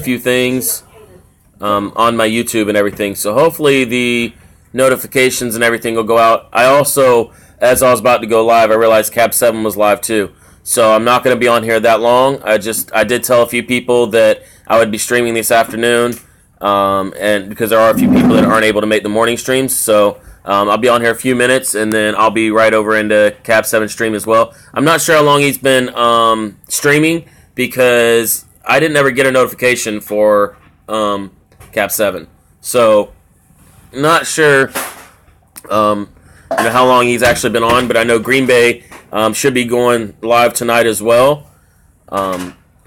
few things on my YouTube and everything. So hopefully the notifications and everything will go out. I also, as I was about to go live, I realized Cap 7 was live too. So I'm not going to be on here that long. I did tell a few people that I would be streaming this afternoon, and because there are a few people that aren't able to make the morning streams. So I'll be on here a few minutes, and then I'll be right over into Cap 7 stream as well. I'm not sure how long he's been streaming, because I didn't ever get a notification for Cap 7. So not sure how long he's actually been on, but I know Green Bay should be going live tonight as well.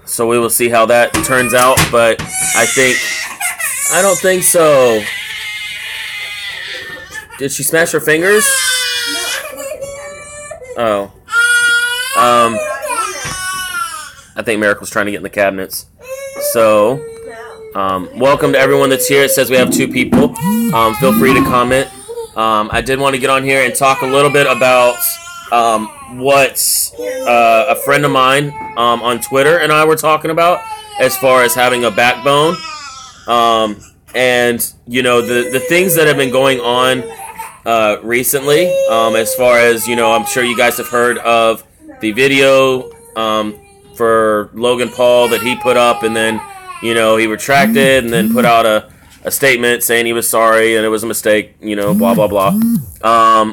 So we will see how that turns out, but I don't think so. Did she smash her fingers? Oh. I think Miracle's trying to get in the cabinets. So, welcome to everyone that's here. It says we have 2 people. Feel free to comment. I did want to get on here and talk a little bit about what a friend of mine on Twitter and I were talking about as far as having a backbone. And, the things that have been going on recently, as far as, I'm sure you guys have heard of the video for Logan Paul that he put up, and then, he retracted and then put out a statement saying he was sorry and it was a mistake, blah, blah, blah.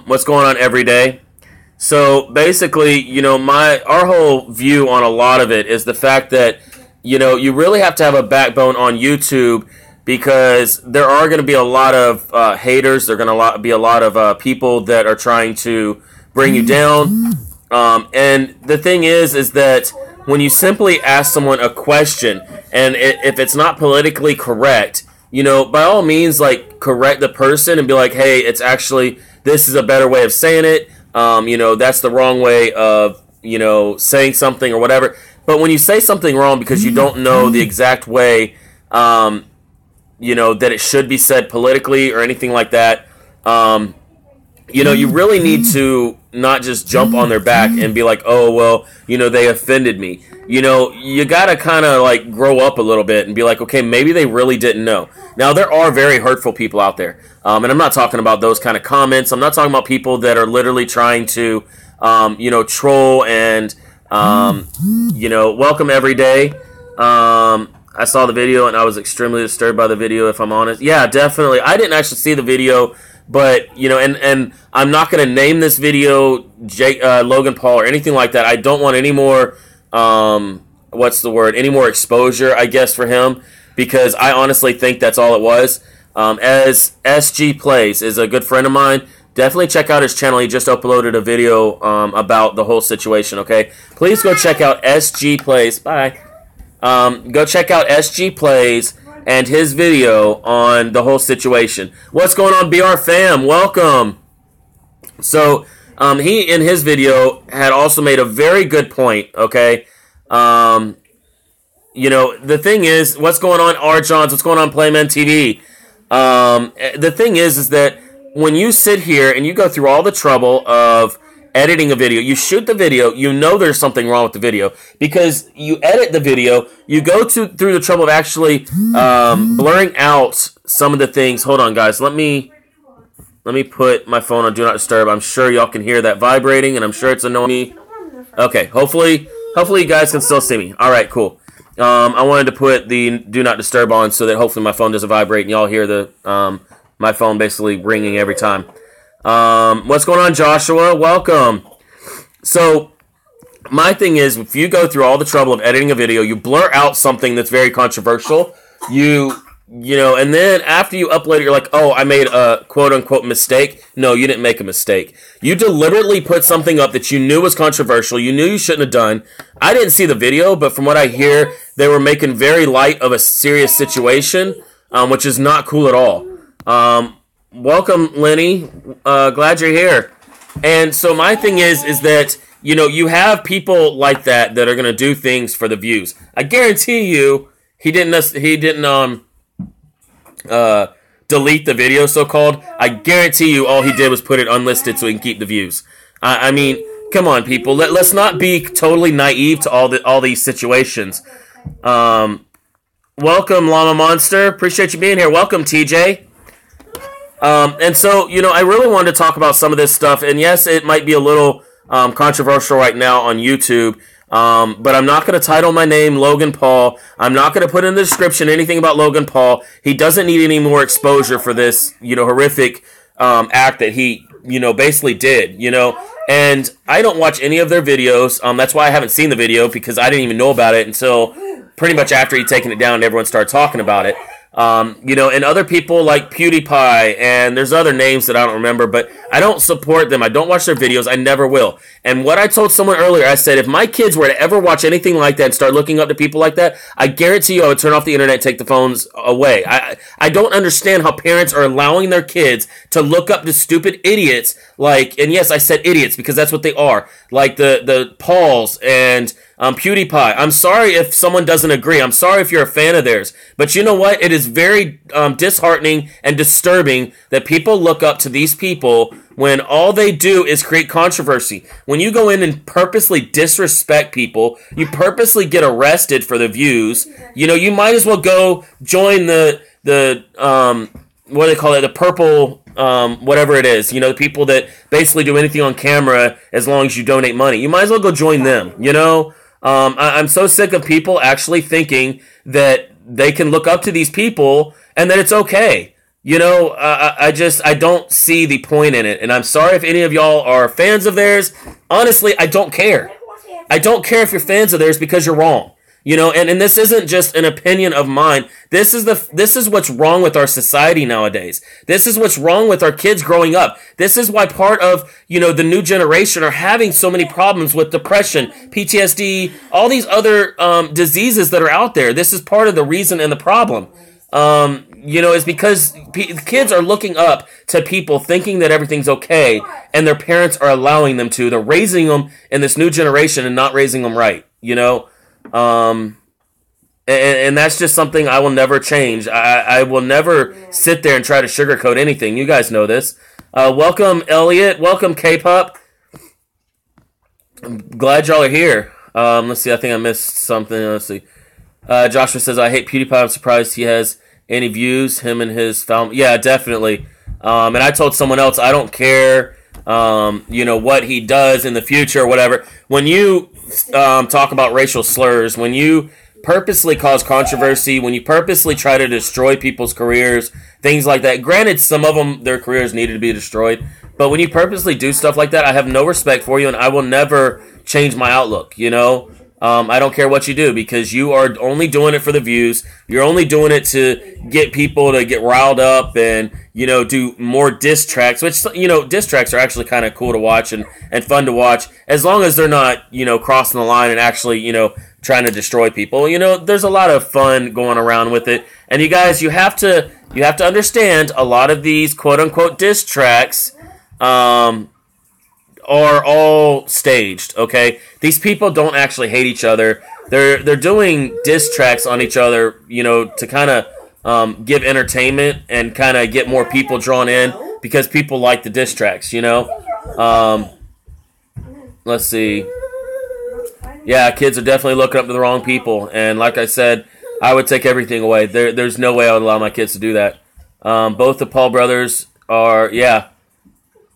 What's going on every day. So basically, our whole view on a lot of it is the fact that, you really have to have a backbone on YouTube, because there are going to be a lot of haters. There are going to be a lot of people that are trying to bring you down. And the thing is that when you simply ask someone a question, and if it's not politically correct, by all means, correct the person and be like, hey, this is a better way of saying it. That's the wrong way of, saying something or whatever. But when you say something wrong because you don't know the exact way, that it should be said politically or anything like that, you really need to not just jump on their back and be like, oh, well, they offended me. You got to kind of grow up a little bit and be like, okay, maybe they really didn't know. Now, there are very hurtful people out there. And I'm not talking about those kind of comments. I'm not talking about people that are literally trying to, troll and, welcome every day. I saw the video and I was extremely disturbed by the video, if I'm honest. Yeah, definitely. I didn't actually see the video, but, and I'm not going to name this video Logan Paul or anything like that. I don't want any more, any more exposure, I guess, for him, because I honestly think that's all it was. As SG Plays is a good friend of mine, definitely check out his channel. He just uploaded a video about the whole situation, okay? Please go check out SG Plays. Bye. Go check out SG Plays and his video on the whole situation. What's going on, BR fam? Welcome. So, he, in his video, had also made a very good point, okay? The thing is, what's going on, R. Johns? What's going on, Playman TV? The thing is that when you sit here and you go through all the trouble of editing a video, you shoot the video, there's something wrong with the video, because you edit the video, you go through the trouble of actually blurring out some of the things. Hold on, guys. Let me put my phone on Do Not Disturb. I'm sure y'all can hear that vibrating, and I'm sure it's annoying me. Okay, hopefully you guys can still see me. All right, cool. I wanted to put the Do Not Disturb on so that hopefully my phone doesn't vibrate and y'all hear the my phone basically ringing every time. What's going on, Joshua? Welcome. So, my thing is, if you go through all the trouble of editing a video, you blur out something that's very controversial, and then after you upload it, you're like, oh, I made a quote-unquote mistake. No, you didn't make a mistake. You deliberately put something up that you knew was controversial, you knew you shouldn't have done. I didn't see the video, but from what I hear, they were making very light of a serious situation, which is not cool at all. Welcome, Lenny. Glad you're here. And so my thing is that, you have people like that are going to do things for the views. I guarantee you he didn't delete the video, so-called. I guarantee you all he did was put it unlisted so he can keep the views. I mean, come on, people. Let's not be totally naive to all these situations. Welcome, Llama Monster. Appreciate you being here. Welcome, TJ. And so, I really wanted to talk about some of this stuff. And yes, it might be a little controversial right now on YouTube. But I'm not going to title my name Logan Paul. I'm not going to put in the description anything about Logan Paul. He doesn't need any more exposure for this, horrific act that he, basically did, And I don't watch any of their videos. That's why I haven't seen the video, because I didn't even know about it until pretty much after he'd taken it down and everyone started talking about it. And other people like PewDiePie, and there's other names that I don't remember, but I don't support them. I don't watch their videos. I never will. And what I told someone earlier, I said, if my kids were to ever watch anything like that and start looking up to people like that, I guarantee you I would turn off the internet and take the phones away. I don't understand how parents are allowing their kids to look up to stupid idiots like, and yes, I said idiots because that's what they are, like the Pauls and PewDiePie. I'm sorry if someone doesn't agree. I'm sorry if you're a fan of theirs. But you know what? It is very disheartening and disturbing that people look up to these people when all they do is create controversy. When you go in and purposely disrespect people, you purposely get arrested for the views. You might as well go join the what do they call it? The purple whatever it is. The people that basically do anything on camera as long as you donate money. You might as well go join them. I'm so sick of people actually thinking that they can look up to these people and that it's okay. I don't see the point in it. And I'm sorry if any of y'all are fans of theirs. Honestly, I don't care. I don't care if you're fans of theirs because you're wrong. And this isn't just an opinion of mine. This is what's wrong with our society nowadays. This is what's wrong with our kids growing up. This is why part of, the new generation are having so many problems with depression, PTSD, all these other diseases that are out there. This is part of the reason and the problem. Is because kids are looking up to people thinking that everything's okay, and their parents are allowing them to. They're raising them in this new generation and not raising them right, And that's just something I will never change. I will never sit there and try to sugarcoat anything. You guys know this. Welcome, Elliot. Welcome, K-Pop. I'm glad y'all are here. Let's see. I think I missed something. Let's see. Joshua says, I hate PewDiePie. I'm surprised he has any views. Him and his family. Yeah, definitely. And I told someone else, I don't care, what he does in the future or whatever. When you talk about racial slurs, when you purposely cause controversy, when you purposely try to destroy people's careers, things like that. Granted, some of them, their careers needed to be destroyed. But when you purposely do stuff like that, I have no respect for you, and I will never change my outlook, I don't care what you do, because you are only doing it for the views. You're only doing it to get people to get riled up and, do more diss tracks, which, diss tracks are actually kind of cool to watch and fun to watch, as long as they're not, crossing the line and actually, trying to destroy people. There's a lot of fun going around with it. And you guys, you have to understand a lot of these quote unquote diss tracks, are all staged, okay? These people don't actually hate each other. They're doing diss tracks on each other, to kind of give entertainment and kind of get more people drawn in, because people like the diss tracks, Let's see. Yeah, kids are definitely looking up to the wrong people, and like I said, I would take everything away. There's no way I would allow my kids to do that. Both the Paul brothers are, yeah,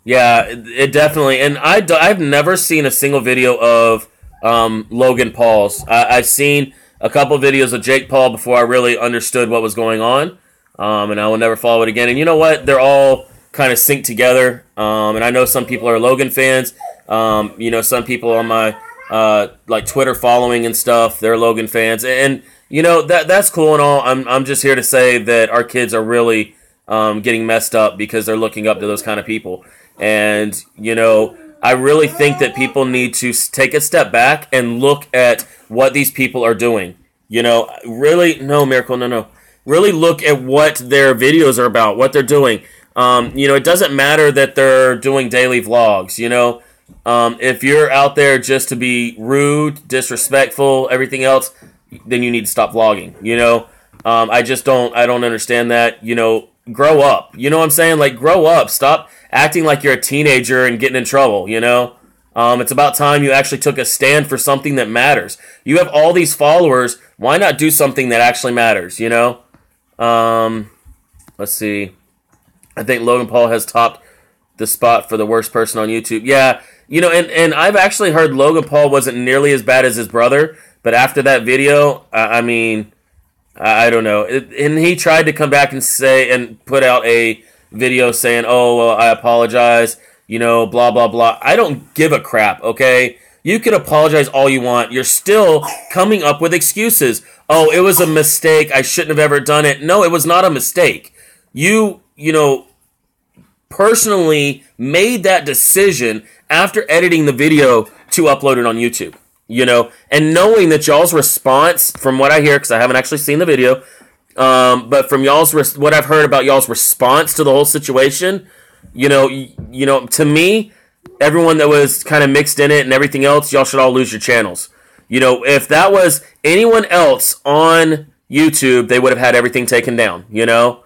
it definitely, and I've never seen a single video of Logan Paul's. I've seen a couple videos of Jake Paul before I really understood what was going on, and I will never follow it again. And you know what? They're all kind of synced together, and I know some people are Logan fans. Some people on my like Twitter following and stuff, they're Logan fans, and that's cool and all. I'm just here to say that our kids are really getting messed up because they're looking up to those kind of people. And, I really think that people need to take a step back and look at what these people are doing. Really, no, Miracle, no. Really look at what their videos are about, what they're doing. It doesn't matter that they're doing daily vlogs, If you're out there just to be rude, disrespectful, everything else, then you need to stop vlogging, I don't understand that, grow up. You know what I'm saying? Like, grow up. Stop acting like you're a teenager and getting in trouble, It's about time you actually took a stand for something that matters. You have all these followers. Why not do something that actually matters, you know? Let's see. I think Logan Paul has topped the spot for the worst person on YouTube. Yeah, you know, and I've actually heard Logan Paul wasn't nearly as bad as his brother, but after that video, I mean, I don't know. And he tried to come back and say, and put out a video saying, oh, well, I apologize, you know, blah, blah, blah. I don't give a crap, okay? You can apologize all you want. You're still coming up with excuses. Oh, it was a mistake. I shouldn't have ever done it. No, it was not a mistake. You know, personally made that decision after editing the video to upload it on YouTube, you know, and knowing that y'all's response, from what I hear, because I haven't actually seen the video, but from what I've heard about y'all's response to the whole situation, you know, to me, everyone that was kind of mixed in it and everything else, y'all should all lose your channels. You know, if that was anyone else on YouTube, they would have had everything taken down, you know?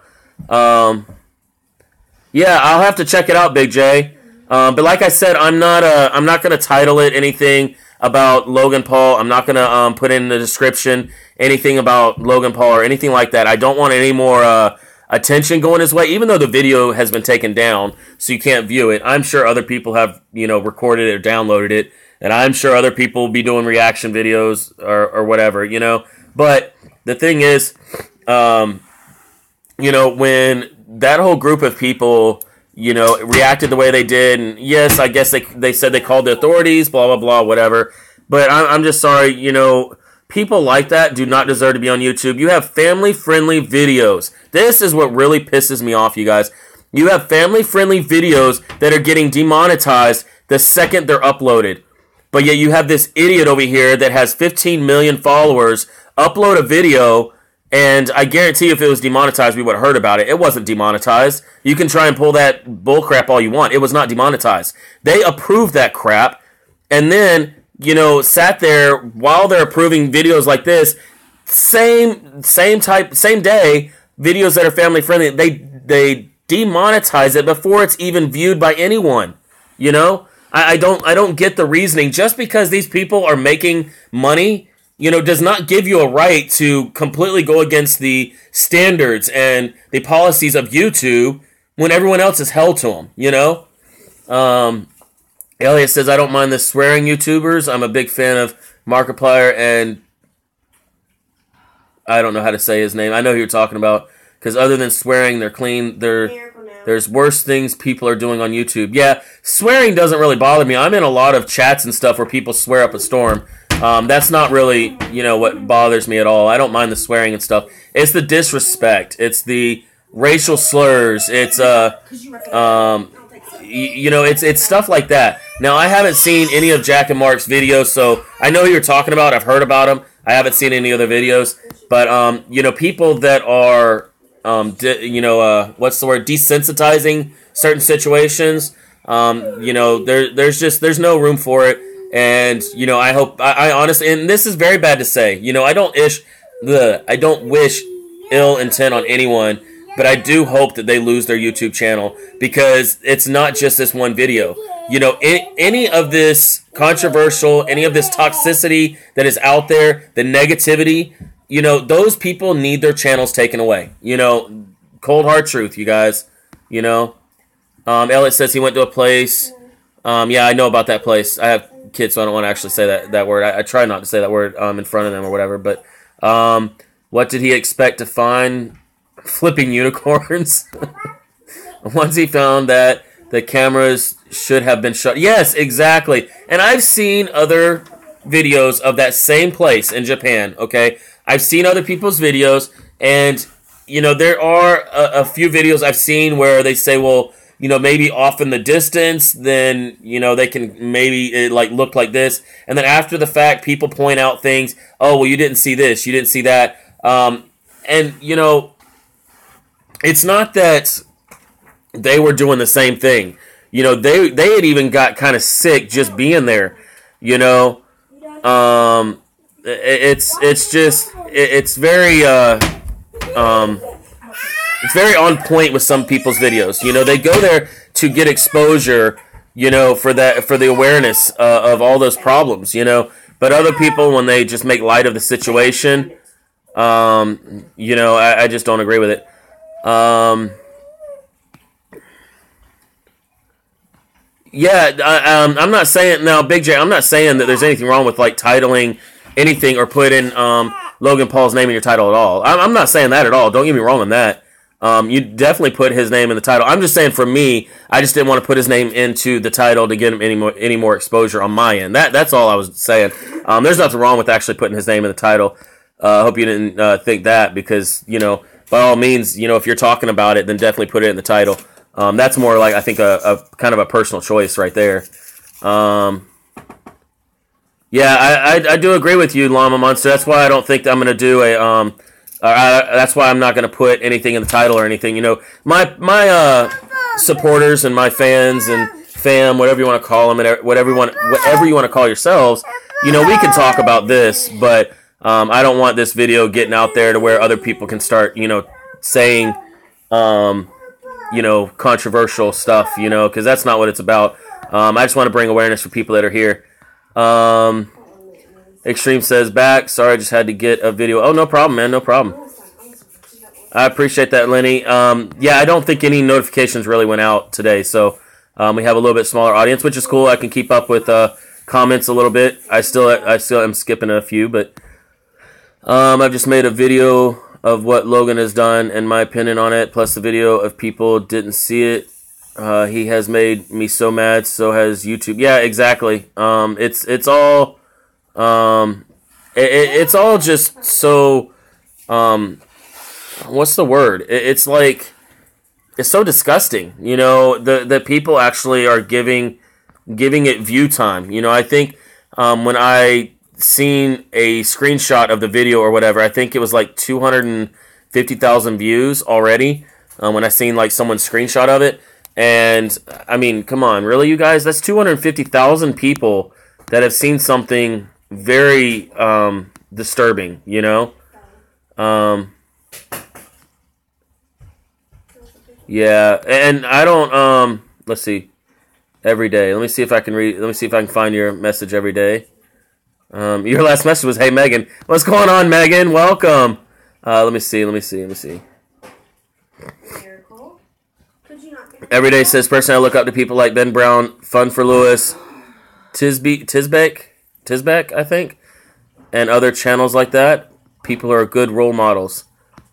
Yeah, I'll have to check it out, Big J. But like I said, I'm not going to title it anything about Logan Paul. I'm not going to put in the description anything about Logan Paul or anything like that. I don't want any more attention going his way, even though the video has been taken down, so you can't view it. I'm sure other people have, you know, recorded it or downloaded it, and I'm sure other people will be doing reaction videos or whatever, you know. But the thing is, you know, when that whole group of people, you know, reacted the way they did, and yes, I guess they said they called the authorities, blah, blah, blah, whatever. But I'm just sorry, you know, people like that do not deserve to be on YouTube. You have family-friendly videos. This is what really pisses me off, you guys. You have family-friendly videos that are getting demonetized the second they're uploaded. But yet you have this idiot over here that has 15 million followers upload a video, and I guarantee if it was demonetized, we would have heard about it. It wasn't demonetized. You can try and pull that bullcrap all you want. It was not demonetized. They approved that crap, and then, you know, sat there while they're approving videos like this, same day, videos that are family friendly, they demonetize it before it's even viewed by anyone. You know, I don't get the reasoning. Just because these people are making money, you know, does not give you a right to completely go against the standards and the policies of YouTube when everyone else is held to them, you know? Elliot says, I don't mind the swearing YouTubers. I'm a big fan of Markiplier, and I don't know how to say his name. I know who you're talking about, because other than swearing, they're clean. There's worse things people are doing on YouTube. Yeah, swearing doesn't really bother me. I'm in a lot of chats and stuff where people swear up a storm. That's not really, you know, what bothers me at all. I don't mind the swearing and stuff. It's the disrespect. It's the racial slurs. It's you know, it's stuff like that. Now, I haven't seen any of Jack and Mark's videos, so I know who you're talking about. I've heard about them. I haven't seen any other videos, but you know, people that are you know, what's the word? Desensitizing certain situations. You know, there's no room for it. And, you know, I honestly, and this is very bad to say, you know, I don't wish ill intent on anyone, but I do hope that they lose their YouTube channel, because it's not just this one video. You know, any of this controversial, any of this toxicity that is out there, the negativity, you know, those people need their channels taken away. You know, cold hard truth, you guys, you know. Elliot says he went to a place. Yeah, I know about that place. I have kids, so I don't want to actually say that word. I try not to say that word in front of them or whatever. But what did he expect to find? Flipping unicorns. Once he found that the cameras should have been shut. Yes, exactly. And I've seen other videos of that same place in Japan, okay? I've seen other people's videos, and, you know, there are a few videos I've seen where they say, well, you know, maybe off in the distance, then, you know, they can maybe it like look like this. And then after the fact, people point out things. Oh, well, you didn't see this. You didn't see that. And, you know, it's not that they were doing the same thing. You know, they had even got kind of sick just being there. You know, it's very on point with some people's videos. You know, they go there to get exposure you know, for the awareness of all those problems, you know. But other people, when they just make light of the situation, you know, I just don't agree with it. Yeah, I'm not saying now, Big J. I'm not saying that there's anything wrong with like titling anything or putting Logan Paul's name in your title at all. I'm not saying that at all. Don't get me wrong on that. You definitely put his name in the title. I'm just saying for me, I just didn't want to put his name into the title to get him any more exposure on my end. That's all I was saying. There's nothing wrong with actually putting his name in the title. I hope you didn't think that, because, you know, by all means, you know, if you're talking about it, then definitely put it in the title. That's more like, I think, a kind of a personal choice right there. Yeah, I do agree with you, Llama Monster. That's why I don't think that I'm going to do a that's why I'm not going to put anything in the title or anything. You know, my supporters and my fans and fam, whatever you want to call them, and whatever you want to call yourselves, you know, we can talk about this, but I don't want this video getting out there to where other people can start, you know, saying, you know, controversial stuff, you know, because that's not what it's about. I just want to bring awareness for people that are here. Extreme says back. Sorry, I just had to get a video. Oh, no problem, man. No problem. I appreciate that, Lenny. Yeah, I don't think any notifications really went out today, so we have a little bit smaller audience, which is cool. I can keep up with comments a little bit. I still am skipping a few, but I've just made a video of what Logan has done and my opinion on it, plus the video of people didn't see it. He has made me so mad. So has YouTube. Yeah, exactly. It's all. It's all just so, what's the word? It's like, it's so disgusting, you know, the people actually are giving it view time. You know, I think, when I seen a screenshot of the video or whatever, I think it was like 250,000 views already, when I seen like someone's screenshot of it. And I mean, come on, really, you guys? That's 250,000 people that have seen something very disturbing, you know. Yeah, and I don't let's see, every day. Let me see if I can read. Let me see if I can find your message every day. Your last message was, "Hey Megan, what's going on, Megan? Welcome." Let me see. Every day says, "Personally, I look up to people like Ben Brown, Fun for Lewis, Tisbeck, I think, and other channels like that. People are good role models."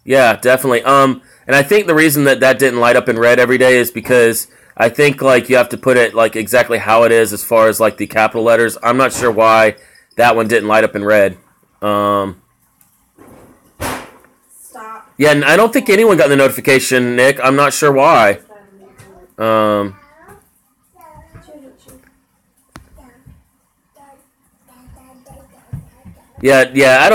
Yeah, definitely. And I think the reason that didn't light up in red every day is because I think like you have to put it like exactly how it is as far as like the capital letters. I'm not sure why that one didn't light up in red. Stop. Yeah, and I don't think anyone got the notification, Nick. I'm not sure why. Yeah, I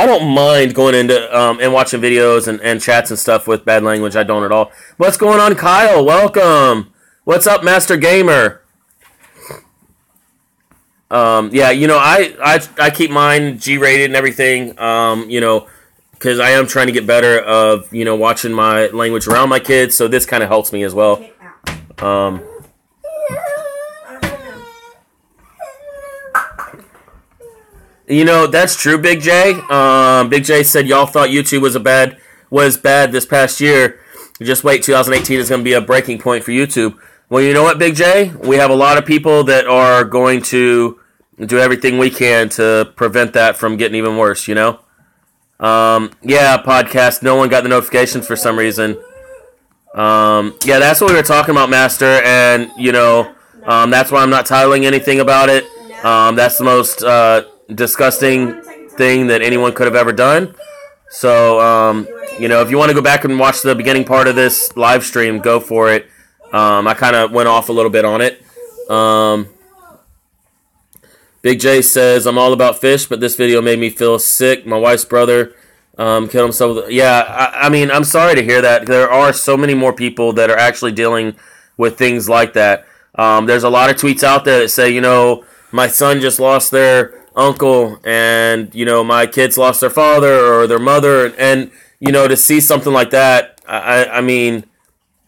don't mind going into and watching videos and chats and stuff with bad language. I don't at all. What's going on, Kyle? Welcome. What's up, Master Gamer? Yeah, you know, I keep mine G-rated and everything. You know, because I am trying to get better of, you know, watching my language around my kids. So this kind of helps me as well. You know, that's true, Big J. Big J said y'all thought YouTube was bad this past year. Just wait, 2018 is going to be a breaking point for YouTube. Well, you know what, Big J? We have a lot of people that are going to do everything we can to prevent that from getting even worse, you know? Yeah, podcast. No one got the notifications for some reason. Yeah, that's what we were talking about, Master, and, you know, that's why I'm not titling anything about it. That's the most disgusting thing that anyone could have ever done. So, you know, if you want to go back and watch the beginning part of this live stream, go for it. I kind of went off a little bit on it. Big J says, I'm all about fish, but this video made me feel sick. My wife's brother killed himself. Yeah, I mean, I'm sorry to hear that. There are so many more people that are actually dealing with things like that. There's a lot of tweets out there that say, you know, my son just lost their uncle, and, you know, my kids lost their father or their mother, and you know, to see something like that, I mean,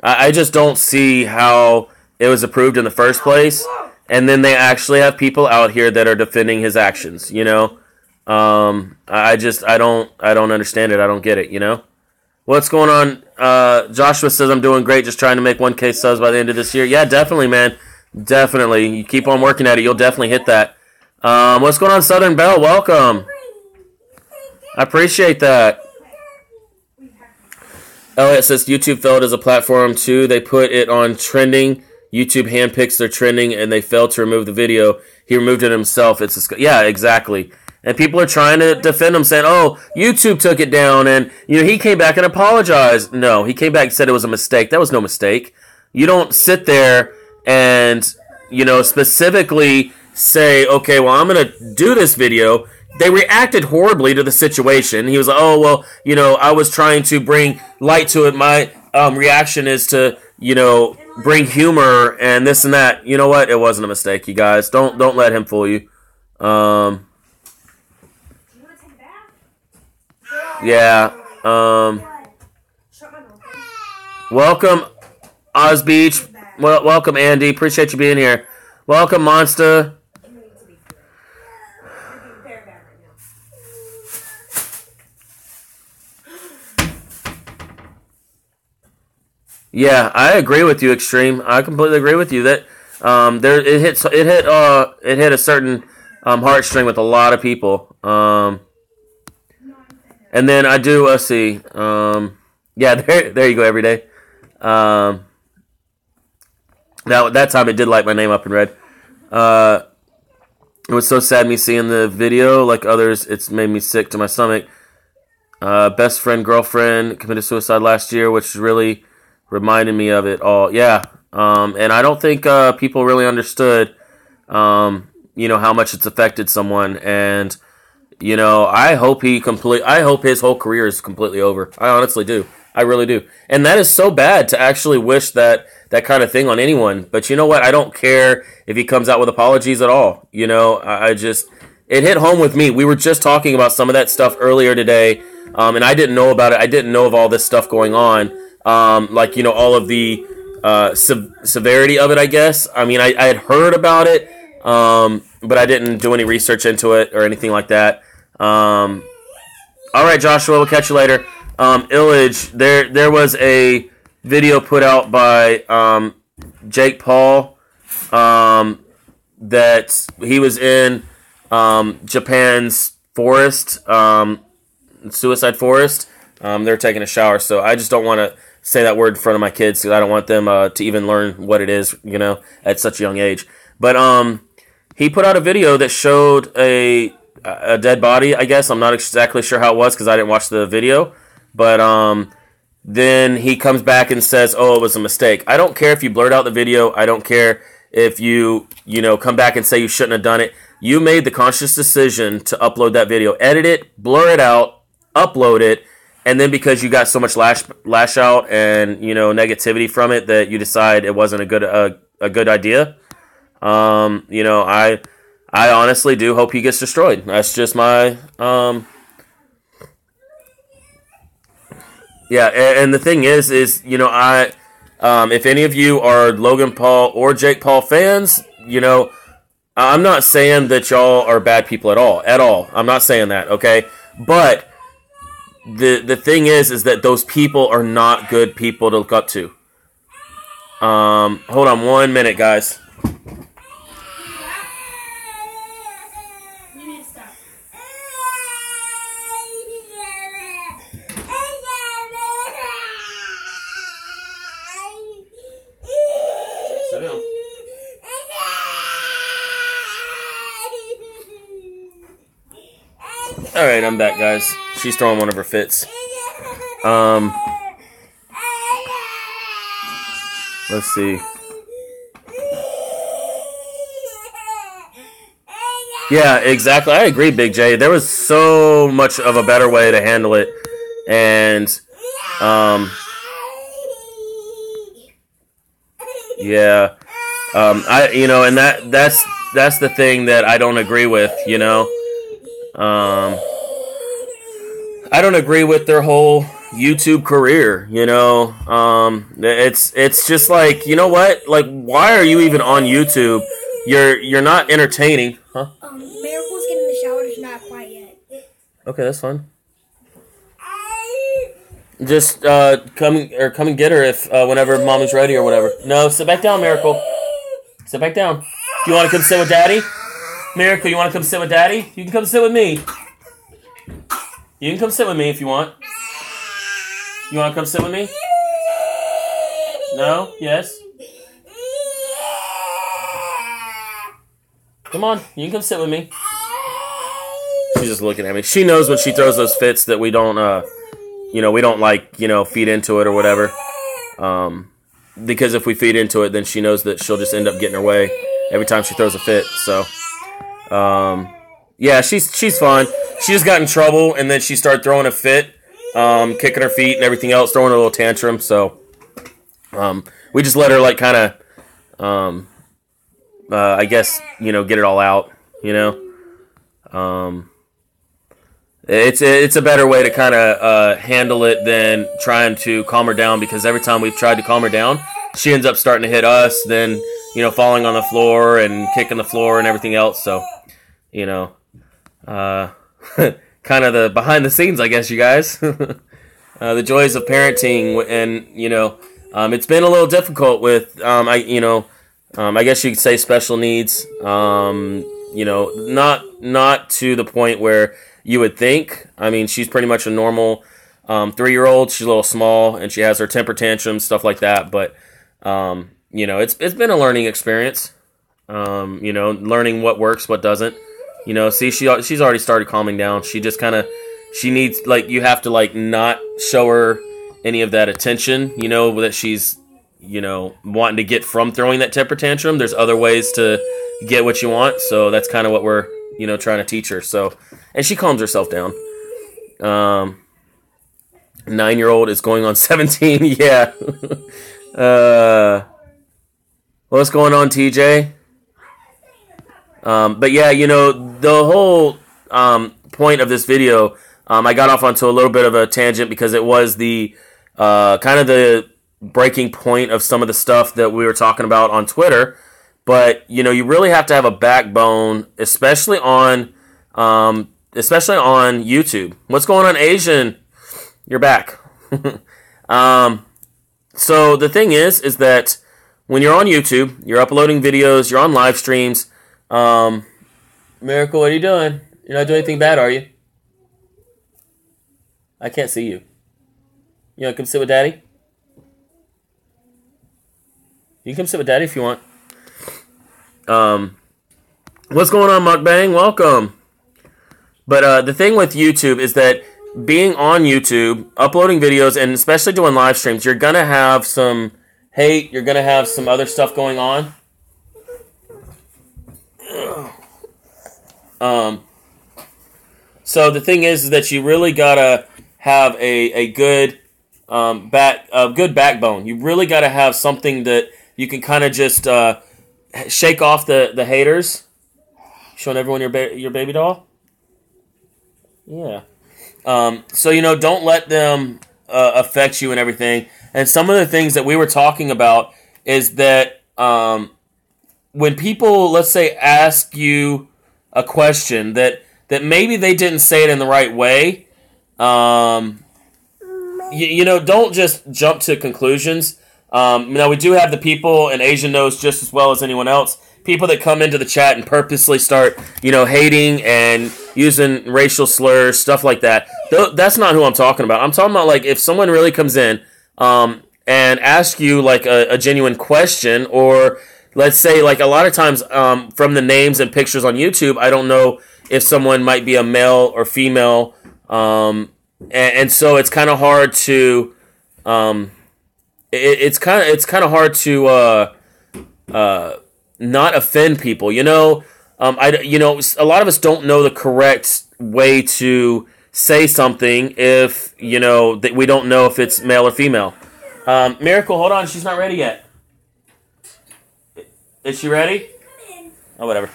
I just don't see how it was approved in the first place, and then they actually have people out here that are defending his actions. You know, I don't understand it. I don't get it. You know, what's going on? Joshua says I'm doing great, just trying to make 1K subs by the end of this year. Yeah, definitely, man. Definitely. You keep on working at it, you'll definitely hit that. What's going on, Southern Belle? Welcome. I appreciate that. Elliot says YouTube failed as a platform too. They put it on trending. YouTube handpicks their trending, and they failed to remove the video. He removed it himself. Yeah, exactly. And people are trying to defend him, saying, "Oh, YouTube took it down," and he came back and apologized. No, he came back and said it was a mistake. That was no mistake. You don't sit there and specifically say, "Okay, well, I'm going to do this video." They reacted horribly to the situation. He was like, "Oh, well, I was trying to bring light to it. My reaction is to, bring humor and this and that." You know what? It wasn't a mistake, you guys. Don't let him fool you. Yeah. Welcome, Oz Beach. Well, welcome, Andy. Appreciate you being here. Welcome, Monster. Yeah, I agree with you, Extreme. I completely agree with you that it hit a certain heartstring with a lot of people. And then I do let's see. Yeah, there you go. Every day. Now that time it did light my name up in red. It was so sad me seeing the video. Like others, it's made me sick to my stomach. Best friend, girlfriend committed suicide last year, which really reminded me of it all. Yeah. And I don't think people really understood, how much it's affected someone. And, I hope his whole career is completely over. I honestly do. I really do. And that is so bad to actually wish that kind of thing on anyone. But you know what? I don't care if he comes out with apologies at all. It hit home with me. We were just talking about some of that stuff earlier today. And I didn't know about it. I didn't know of all this stuff going on. All of the severity of it, I guess. I mean, I had heard about it, but I didn't do any research into it or anything like that. All right, Joshua, we'll catch you later. Illage, there was a video put out by Jake Paul that he was in Japan's forest, suicide forest. They're taking a shower, so I just don't want to say that word in front of my kids because I don't want them to even learn what it is, at such a young age. But he put out a video that showed a dead body, I guess. I'm not exactly sure how it was because I didn't watch the video. But then he comes back and says, "Oh, it was a mistake." I don't care if you blurred out the video. I don't care if you come back and say you shouldn't have done it. You made the conscious decision to upload that video. Edit it, blur it out, upload it. And then because you got so much lash out and negativity from it that you decide it wasn't a good idea. I honestly do hope he gets destroyed. That's just my yeah. And the thing is if any of you are Logan Paul or Jake Paul fans, I'm not saying that y'all are bad people at all. I'm not saying that, okay? But the thing is that those people are not good people to look up to. Hold on 1 minute, guys. You need to stop. Sit down. All right, I'm back, guys. She's throwing one of her fits. Let's see. Yeah, exactly. I agree, Big J. There was so much of a better way to handle it, and yeah, and that's the thing that I don't agree with. I don't agree with their whole YouTube career. You know, it's just like, you know what? Like, why are you even on YouTube? You're not entertaining, huh? Miracle's getting in the shower. It's not quite yet. Okay, that's fine. Just come and get her if whenever mommy's ready or whatever. No, sit back down, Miracle. Sit back down. Do you want to come sit with Daddy? Miracle, you want to come sit with Daddy? You can come sit with me. You can come sit with me if you want. You want to come sit with me? No? Yes? Come on, you can come sit with me. She's just looking at me. She knows when she throws those fits that we don't, we don't like, feed into it or whatever. Because if we feed into it, then she knows that she'll just end up getting her way every time she throws a fit. So, yeah, she's fine. She just got in trouble, and then she started throwing a fit, kicking her feet and everything else, throwing a little tantrum. So, we just let her, like, kind of, I guess, get it all out, It's a better way to kind of handle it than trying to calm her down, because every time we've tried to calm her down, she ends up starting to hit us, then, falling on the floor and kicking the floor and everything else. So, kind of the behind the scenes, I guess, you guys. The joys of parenting, and, it's been a little difficult with, I guess you could say special needs, not to the point where you would think. I mean, she's pretty much a normal 3-year-old. She's a little small, and she has her temper tantrums, stuff like that. But it's been a learning experience. Learning what works, what doesn't. See, she's already started calming down. She just she needs, like, you have to, like, not show her any of that attention. That she's wanting to get from throwing that temper tantrum. There's other ways to get what you want. So that's kind of what we're trying to teach her. So, and she calms herself down. 9-year-old is going on 17. Yeah. What's going on, TJ? But yeah, the whole point of this video, I got off onto a little bit of a tangent because it was the kind of the breaking point of some of the stuff that we were talking about on Twitter. But, you really have to have a backbone, especially on YouTube. What's going on, Asian? You're back. So the thing is that when you're on YouTube, you're uploading videos, you're on live streams. Miracle, what are you doing? You're not doing anything bad, are you? I can't see you. You want to come sit with Daddy? You can come sit with Daddy if you want. What's going on, Mukbang? Welcome. But the thing with YouTube is that being on YouTube, uploading videos, and especially doing live streams, you're going to have some hate, you're going to have some other stuff going on. So the thing is that you really got to have a good good backbone. You really got to have something that you can kind of just shake off the haters. Showing everyone your baby doll? Yeah. So, don't let them affect you and everything. And some of the things that we were talking about is that when people, let's say, ask you a question that maybe they didn't say it in the right way, don't just jump to conclusions. Now, we do have the people, and Asian knows just as well as anyone else, people that come into the chat and purposely start, hating and using racial slurs, stuff like that. That's not who I'm talking about. I'm talking about, like, if someone really comes in and asks you, like, a genuine question, or let's say, like, a lot of times from the names and pictures on YouTube, I don't know if someone might be a male or female, and so it's kind of hard to... It's kind of hard to not offend people. A lot of us don't know the correct way to say something if that we don't know if it's male or female. Miracle, hold on, she's not ready yet. Is she ready? Oh, whatever.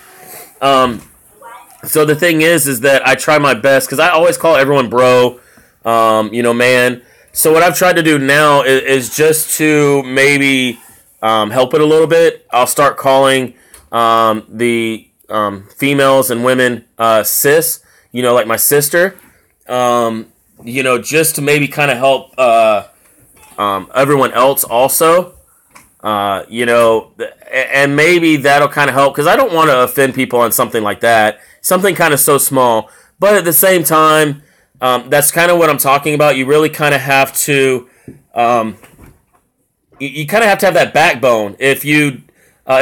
So the thing is that I try my best because I always call everyone bro, man. So what I've tried to do now is just to maybe help it a little bit. I'll start calling the females and women sis, like my sister, just to maybe kind of help everyone else also, and maybe that'll kind of help because I don't want to offend people on something like that, something kind of so small. But at the same time, that's kind of what I'm talking about. You really kind of have to, you kind of have to have that backbone. If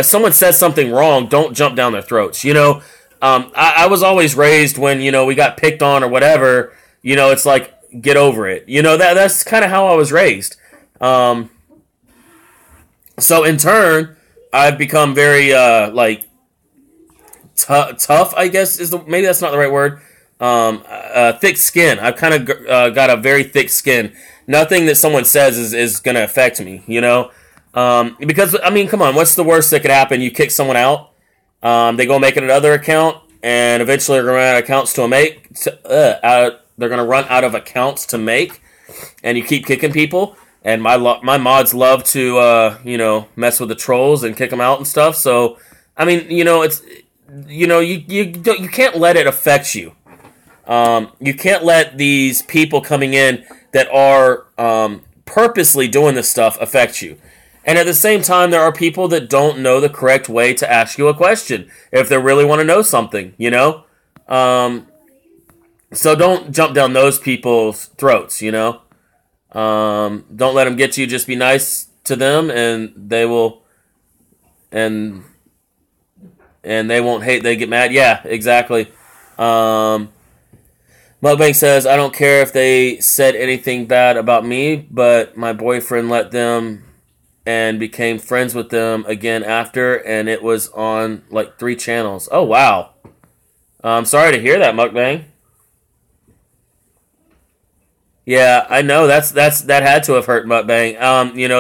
someone says something wrong, don't jump down their throats. I was always raised when we got picked on or whatever. It's like get over it. That's kind of how I was raised. So in turn, I've become very tough. I guess maybe that's not the right word. Thick skin. I've kind of got a very thick skin. Nothing that someone says is going to affect me, because, I mean, come on, what's the worst that could happen? You kick someone out, they go make another account, and eventually they're going to run out of accounts they're going to run out of accounts to make, and you keep kicking people, and my mods love to, mess with the trolls and kick them out and stuff, so, I mean, it's, you can't let it affect you. You can't let these people coming in that are purposely doing this stuff affect you. And at the same time, there are people that don't know the correct way to ask you a question if they really want to know something, So don't jump down those people's throats, Don't let them get to you. Just be nice to them, and they will, and they won't hate. They get mad. Yeah, exactly. Mugbank says, I don't care if they said anything bad about me, but my boyfriend let them and became friends with them again after, and it was on like 3 channels. Oh, wow. I'm sorry to hear that, Mugbank. Yeah, I know that had to have hurt Mugbank.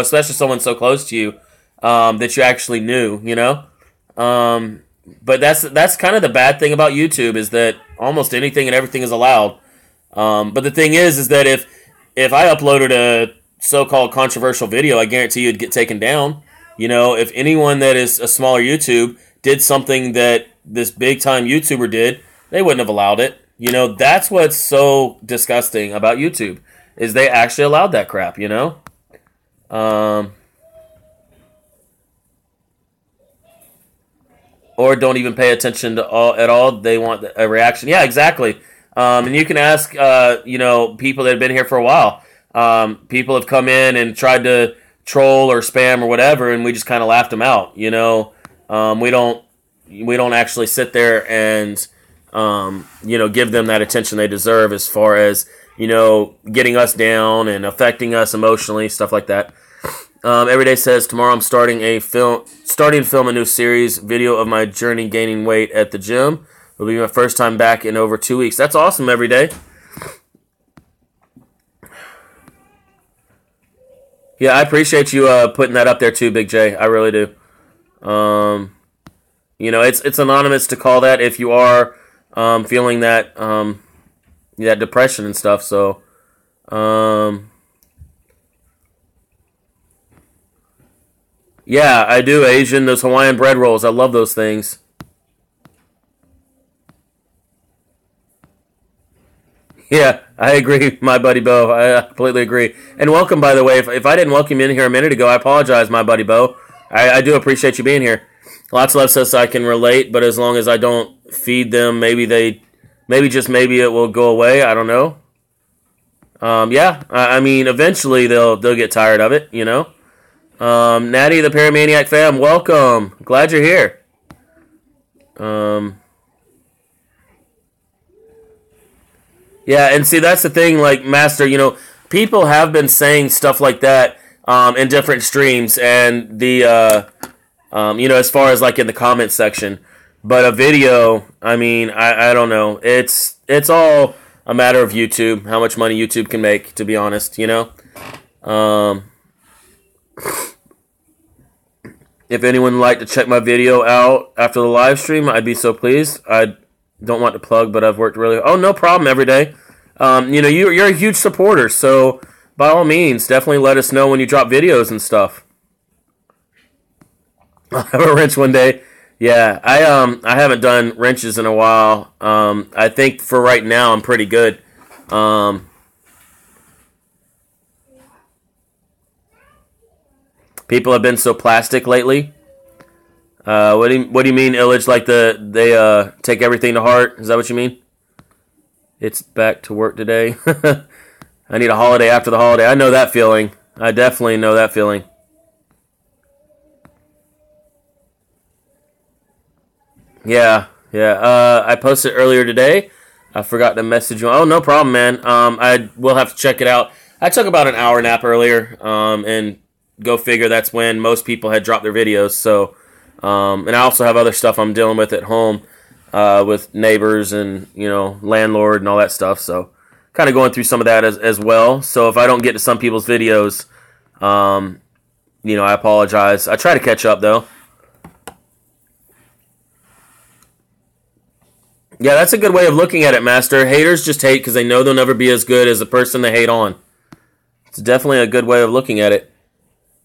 Especially someone so close to you that you actually knew, But that's kind of the bad thing about YouTube is that almost anything and everything is allowed. But the thing is that if I uploaded a so-called controversial video, I guarantee you'd get taken down. If anyone that is a smaller YouTube did something that this big-time YouTuber did, they wouldn't have allowed it. That's what's so disgusting about YouTube is they actually allowed that crap, Or don't even pay attention to at all. They want a reaction. Yeah, exactly. And you can ask, people that have been here for a while. People have come in and tried to troll or spam or whatever, and we just kind of laughed them out. We don't actually sit there and give them that attention they deserve as far as getting us down and affecting us emotionally, stuff like that. Everyday says, tomorrow I'm starting to film a new series, video of my journey gaining weight at the gym. It'll be my first time back in over 2 weeks. That's awesome, Everyday. Yeah, I appreciate you putting that up there too, Big J. I really do. It's anonymous to call that if you are feeling that that depression and stuff. So, yeah, I do, Asian. Those Hawaiian bread rolls, I love those things. Yeah, I agree, my buddy Bo. I completely agree. And welcome, by the way. If I didn't welcome you in here a minute ago, I apologize, my buddy Bo. I do appreciate you being here. Lots of love says I can relate, but as long as I don't feed them, maybe it will go away. I don't know. Yeah, I mean, eventually they'll get tired of it, Natty, the Paramaniac fam, welcome. Glad you're here. Yeah, and see, that's the thing, like, Master, people have been saying stuff like that in different streams, and the, as far as, like, in the comment section. But a video, I mean, I don't know. It's all a matter of YouTube, how much money YouTube can make, to be honest, If anyone would like to check my video out after the live stream, I'd be so pleased. I don't want to plug, but I've worked really... Oh, no problem, Everyday. You're a huge supporter, so, by all means, definitely let us know when you drop videos and stuff. I'll have a wrench one day. Yeah, I haven't done wrenches in a while. I think for right now I'm pretty good. People have been so plastic lately. What do you mean, Illage? Like they take everything to heart? Is that what you mean? It's back to work today. I need a holiday after the holiday. I know that feeling. I definitely know that feeling. Yeah. I posted earlier today. I forgot to message you. Oh, no problem, man. I will have to check it out. I took about an hour nap earlier, and go figure that's when most people had dropped their videos. So, and I also have other stuff I'm dealing with at home, with neighbors and, landlord and all that stuff. So, kind of going through some of that as well. So, if I don't get to some people's videos, I apologize. I try to catch up, though. Yeah, that's a good way of looking at it, Master. Haters just hate because they know they'll never be as good as the person they hate on. It's definitely a good way of looking at it.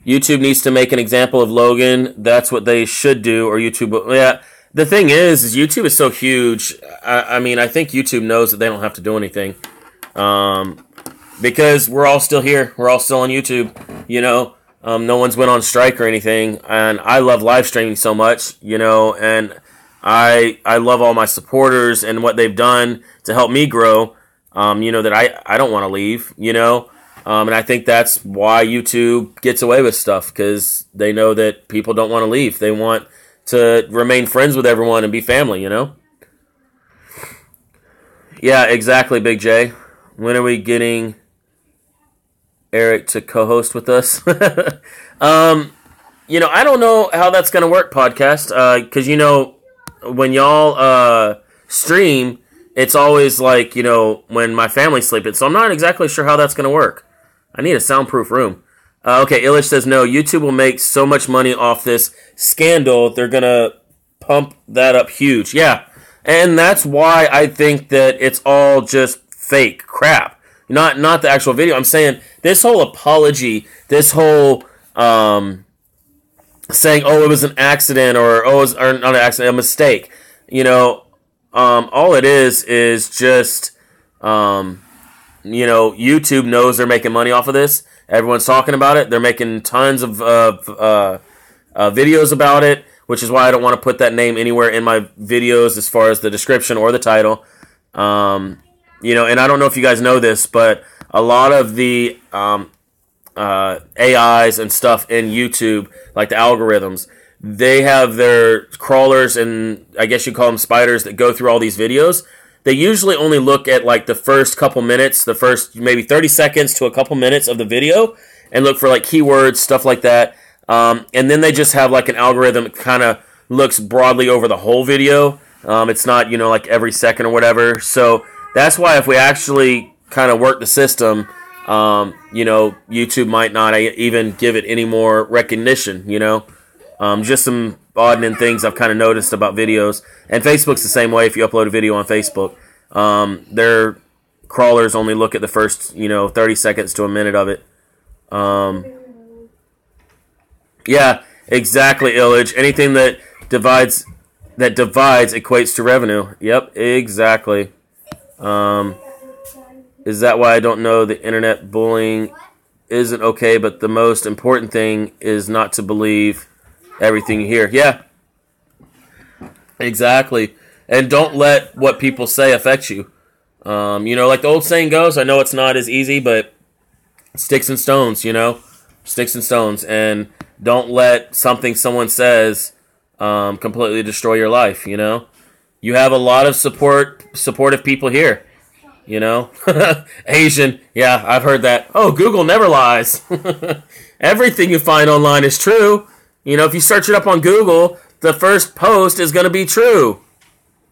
YouTube needs to make an example of Logan. That's what they should do, or YouTube. Yeah, the thing is YouTube is so huge. I mean, I think YouTube knows that they don't have to do anything, because we're all still here. We're all still on YouTube. No one's went on strike or anything, and I love live streaming so much. And I love all my supporters and what they've done to help me grow. That I don't want to leave. And I think that's why YouTube gets away with stuff, because they know that people don't want to leave. They want to remain friends with everyone and be family, Yeah, exactly, Big J. When are we getting Eric to co-host with us? I don't know how that's going to work, podcast, because, when y'all stream, it's always like, when my family's sleeping. So I'm not exactly sure how that's going to work. I need a soundproof room. Okay, Illich says, no, YouTube will make so much money off this scandal, they're going to pump that up huge. Yeah, and that's why I think that it's all just fake crap. Not the actual video. I'm saying this whole apology, this whole saying, oh, it was an accident, or not an accident, a mistake. All it is just, YouTube knows they're making money off of this. Everyone's talking about it. They're making tons of videos about it, which is why I don't want to put that name anywhere in my videos as far as the description or the title. And I don't know if you guys know this, but a lot of the AIs and stuff in YouTube, like the algorithms, they have their crawlers, and I guess you call them spiders, that go through all these videos. They usually only look at like the first couple minutes, the first maybe 30 seconds to a couple minutes of the video, and look for like keywords, stuff like that. And then they just have like an algorithm that kind of looks broadly over the whole video. It's not, like every second or whatever. So that's why if we actually kind of work the system, YouTube might not even give it any more recognition, just some odd things I've kind of noticed about videos. And Facebook's the same way. If you upload a video on Facebook, their crawlers only look at the first, 30 seconds to a minute of it. Yeah, exactly, Illage. Anything that divides equates to revenue. Yep, exactly. Is that why I don't know the internet bullying isn't okay, but the most important thing is not to believe everything you hear? Yeah, exactly. And don't let what people say affect you. Like the old saying goes, I know it's not as easy, but sticks and stones, sticks and stones. And don't let something someone says completely destroy your life, You have a lot of supportive people here, Asian, yeah, I've heard that. Oh, Google never lies. Everything you find online is true. If you search it up on Google, the first post is going to be true.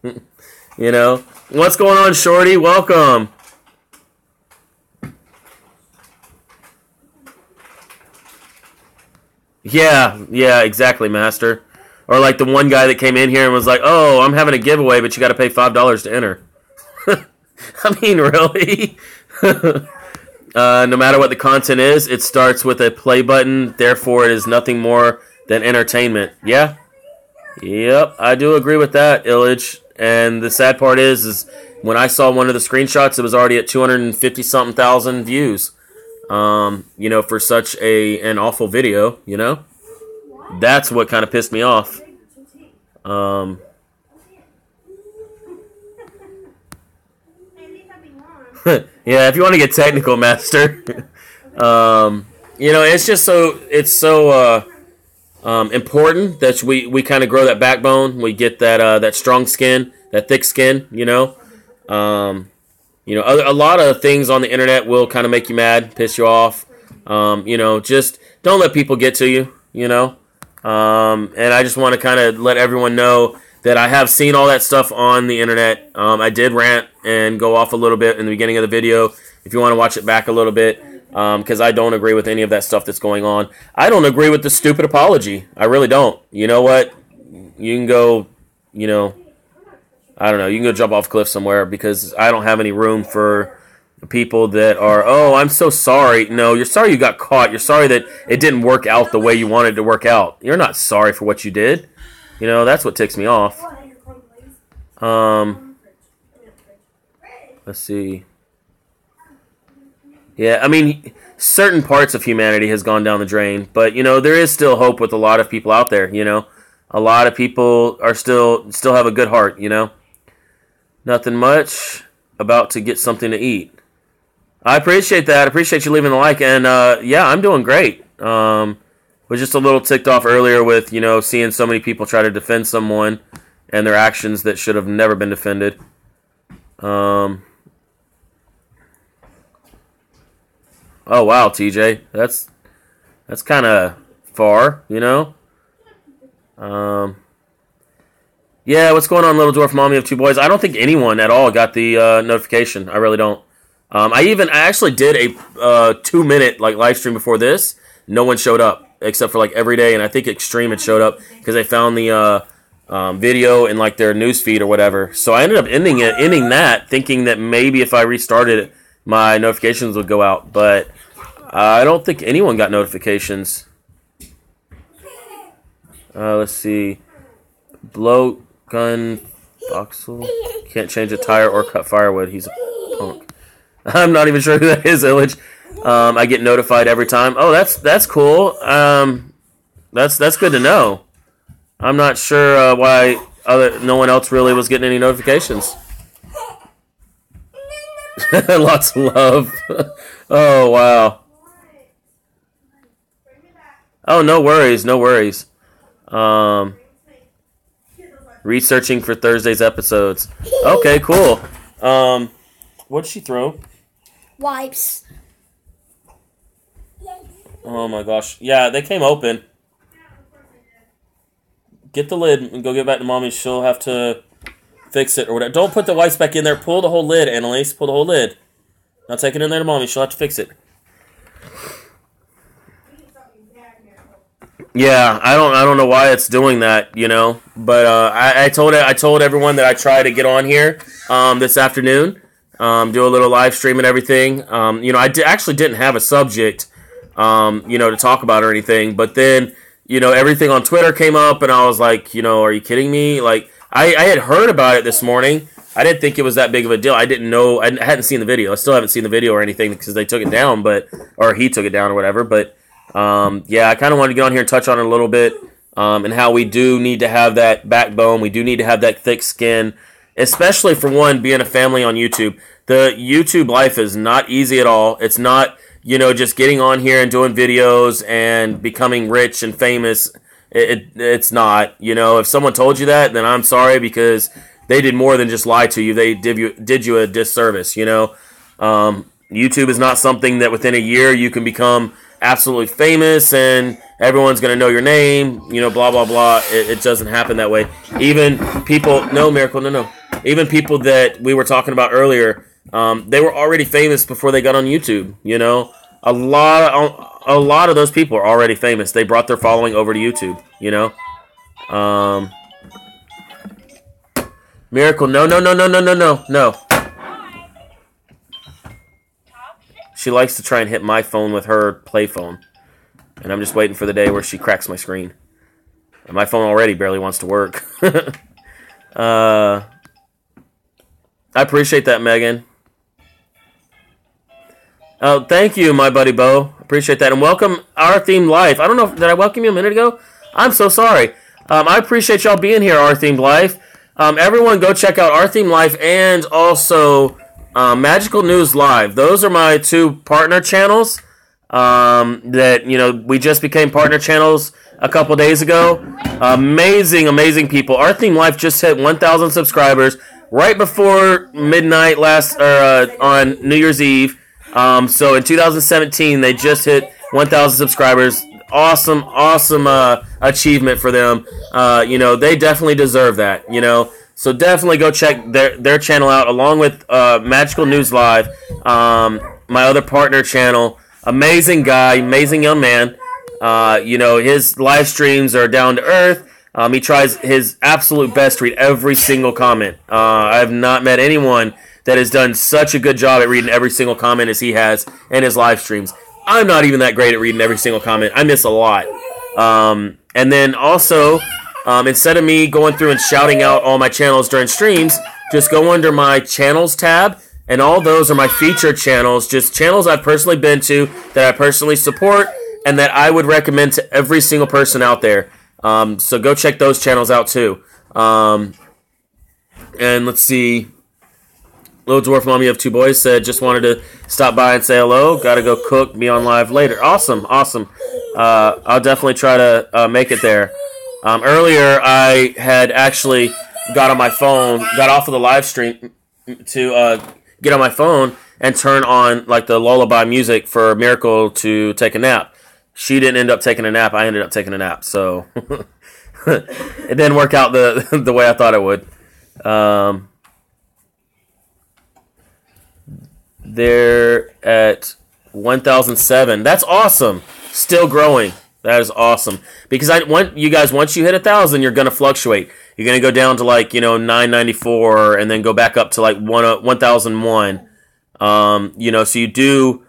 What's going on, Shorty? Welcome. Yeah, exactly, Master. Or like the one guy that came in here and was like, oh, I'm having a giveaway, but you got to pay $5 to enter. I mean, really? No matter what the content is, it starts with a play button. Therefore, it is nothing more than entertainment. Yeah. Yep, I do agree with that, Illage. And the sad part is when I saw one of the screenshots, it was already at 250 something thousand views. For such an awful video, that's what kind of pissed me off. Yeah, if you want to get technical, Master. It's just so important that we kind of grow that backbone. We get that strong skin, that thick skin. A lot of things on the internet will kind of make you mad, piss you off. Just don't let people get to you. And I just want to kind of let everyone know that I have seen all that stuff on the internet. I did rant and go off a little bit in the beginning of the video. If you want to watch it back a little bit, because I don't agree with any of that stuff that's going on. I don't agree with the stupid apology. I really don't. You know what? You can go, I don't know. You can go jump off a cliff somewhere because I don't have any room for people that are, oh, I'm so sorry. No, you're sorry you got caught. You're sorry that it didn't work out the way you wanted it to work out. You're not sorry for what you did. That's what ticks me off. Let's see. Yeah, I mean, certain parts of humanity has gone down the drain, but there is still hope with a lot of people out there. A lot of people are still have a good heart. Nothing much. About to get something to eat. I appreciate that. I appreciate you leaving a like, and yeah, I'm doing great. Was just a little ticked off earlier with seeing so many people try to defend someone and their actions that should have never been defended. Oh wow, TJ, that's kind of far, Yeah, what's going on, Little Dwarf Mommy of Two Boys? I don't think anyone at all got the notification. I really don't. I actually did a 2-minute live stream before this. No one showed up except for every day, and I think Extreme had showed up because they found the video in their news feed or whatever. So I ended up ending that, thinking that maybe if I restarted it, my notifications would go out, but I don't think anyone got notifications. Let's see. Blow gun Voxel can't change a tire or cut firewood. He's a punk. I'm not even sure who that is, Illage. I get notified every time. Oh, that's cool. That's good to know. I'm not sure why no one else really was getting any notifications. Lots of love. Oh, wow. Oh, no worries, no worries. Researching for Thursday's episodes. Okay, cool. What'd she throw? Wipes. Oh my gosh. Yeah, they came open. Get the lid and go get back to mommy. She'll have to fix it or whatever. Don't put the wipes back in there. Pull the whole lid, Annalise. Pull the whole lid. Now take it in there to mommy. She'll have to fix it. Yeah, I don't know why it's doing that, But I told everyone that I try to get on here this afternoon, do a little live stream and everything. I actually didn't have a subject, to talk about or anything. But then, everything on Twitter came up, and I was like, are you kidding me? I had heard about it this morning. I didn't think it was that big of a deal. I didn't know. I hadn't seen the video. I still haven't seen the video or anything because they took it down, or he took it down or whatever. But yeah, I kind of wanted to get on here and touch on it a little bit, and how we do need to have that backbone. We do need to have that thick skin, especially for one, being a family on YouTube. The YouTube life is not easy at all. It's not, just getting on here and doing videos and becoming rich and famous. It's not. If someone told you that, then I'm sorry, because they did more than just lie to you. They did you a disservice. YouTube is not something that within a year you can become absolutely famous and everyone's going to know your name, blah, blah, blah. It doesn't happen that way. Even people, no, Miracle, no. Even people that we were talking about earlier, they were already famous before they got on YouTube, A lot of those people are already famous. They brought their following over to YouTube, Miracle, no. She likes to try and hit my phone with her play phone. And I'm just waiting for the day where she cracks my screen. And my phone already barely wants to work. I appreciate that, Megan. Oh, thank you, my buddy Bo. Appreciate that. And welcome Our Themed Life. I don't know, did I welcome you a minute ago? I'm so sorry. I appreciate y'all being here, Our Themed Life. Everyone go check out Our Themed Life and also Magical News Live. Those are my two partner channels. That, you know, we just became partner channels a couple days ago. Amazing people. Our Theme Life just hit 1,000 subscribers right before midnight on New Year's Eve. So in 2017, they just hit 1,000 subscribers. Awesome achievement for them. You know, they definitely deserve that, you know. So definitely go check their channel out along with Magical News Live, my other partner channel. Amazing guy, amazing young man. You know, his live streams are down to earth. He tries his absolute best to read every single comment. I have not met anyone that has done such a good job at reading every single comment as he has in his live streams. I'm not even that great at reading every single comment. I miss a lot. And then also, instead of me going through and shouting out all my channels during streams, just go under my channels tab. And all those are my featured channels, just channels I've personally been to, that I personally support, and that I would recommend to every single person out there. So go check those channels out too. And let's see. Little Dwarf Mommy of Two Boys said, just wanted to stop by and say hello. Gotta go cook, be on live later. Awesome. I'll definitely try to make it there. Earlier, I had actually got off of the live stream to get on my phone and turn on like the lullaby music for Miracle to take a nap. She didn't end up taking a nap. I ended up taking a nap. So it didn't work out the way I thought it would. They're at 1,007. That's awesome. Still growing. That is awesome. Because once you hit 1,000, you're going to fluctuate. You're going to go down to like, you know, 994 and then go back up to like 1,001. You know, so you do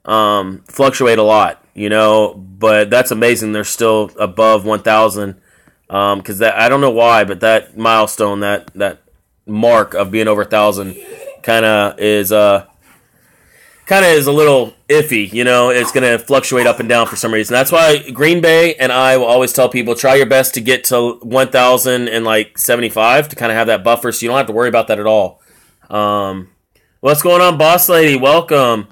fluctuate a lot, you know, but that's amazing. They're still above 1,000. Because I don't know why, but that milestone, that mark of being over 1,000 kind of is a little iffy, you know. It's going to fluctuate up and down for some reason. That's why Green Bay and I will always tell people, try your best to get to 1,075 to kind of have that buffer so you don't have to worry about that at all. What's going on, Boss Lady? Welcome.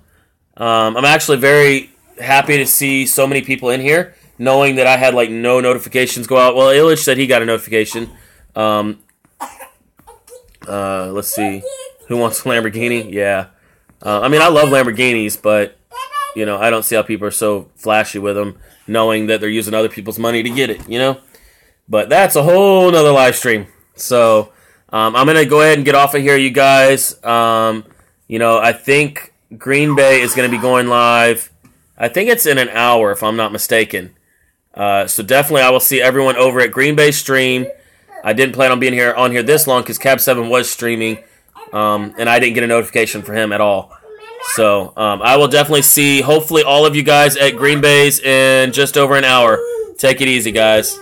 I'm actually very happy to see so many people in here, knowing that I had like no notifications go out. Well, Illich said he got a notification. Let's see. Who wants a Lamborghini? Yeah. I mean, I love Lamborghinis, but, you know, I don't see how people are so flashy with them, knowing that they're using other people's money to get it, you know? But that's a whole nother live stream. So, I'm going to go ahead and get off of here, you guys. You know, I think Green Bay is going to be going live. I think it's in an hour, if I'm not mistaken. So definitely I will see everyone over at Green Bay stream. I didn't plan on being on here this long because Cab7 was streaming. And I didn't get a notification for him at all. So I will definitely see, hopefully, all of you guys at Green Bay's in just over an hour. Take it easy, guys.